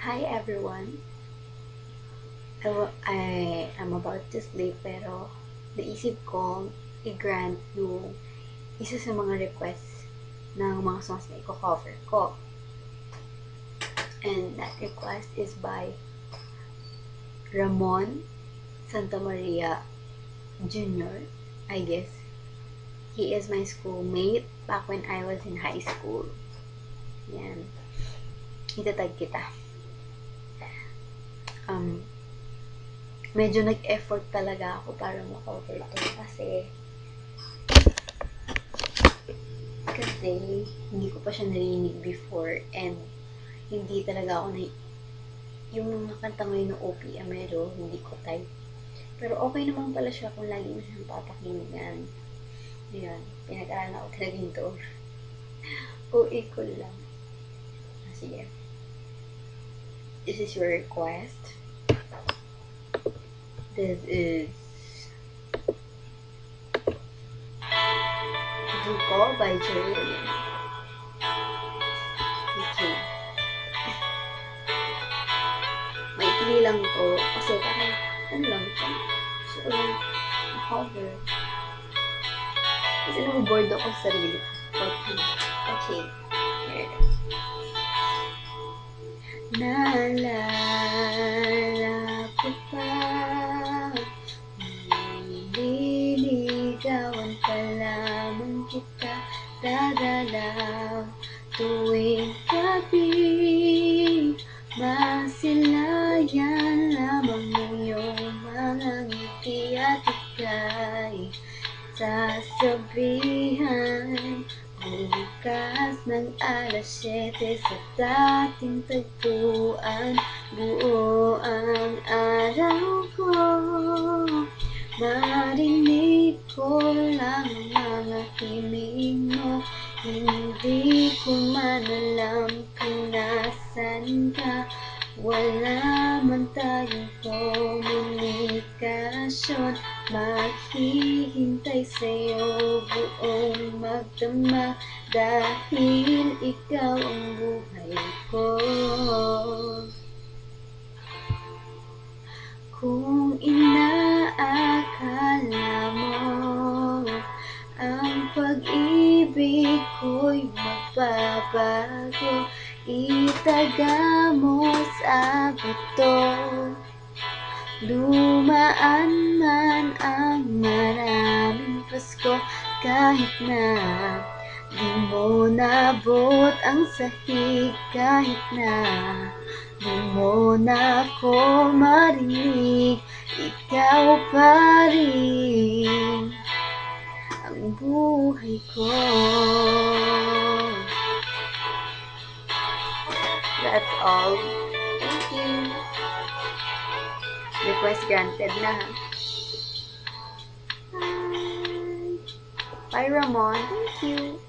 Hi everyone. I am about to sleep pero naisip ko i-grant yung isa sa mga requests ng mga songs na i-cover ko. And that request is by Ramon Santamaria Jr. I guess. He is my schoolmate back when I was in high school. Yan. Itatag kita. Medyo nag-effort talaga ako para ma-cover ito kasi hindi ko pa siya narinig before and hindi talaga ako yung mga kanta ngayon ng OPM hindi ko type. Pero okay naman pala siya kung lagi mo siyang papakinggan. Ayan, pinag-aralan ako talaga ito. OA ko lang. Sige. This is your request. This is Duko by Jerry Williams. Okay. Maikli lang to kasi parang ano lang to. So, cover. Kasi nabuboard ako sa sarili. Okay. Here it is. Naalala ko pa, nililigawan pa lamang kita, dadalaw tuwing gabi, masilayan lamang iyong mga ngiti at ika'y sasabihan. Bukas ng alas 7 sa dating tagpuan, buo ang araw ko. Marinig ko lang ang mga himig mo, hindi ko man alam kung nasan ka. Wala man tayong komunikasyon, maghihintay sa'yo buong magdama, dahil ikaw ang buhay ko. Kung inaakala mo ang pag-ibig ko'y magbabago, itaga mo sa buto. Dumaan man ang maraming Pasko, kahit na di mo nabot ang sahig, kahit na di mo na ako marinig, ikaw pa rin ang buhay ko. That's all. Thank you. Request granted na ha. Bye. Bye Ramon. Thank you.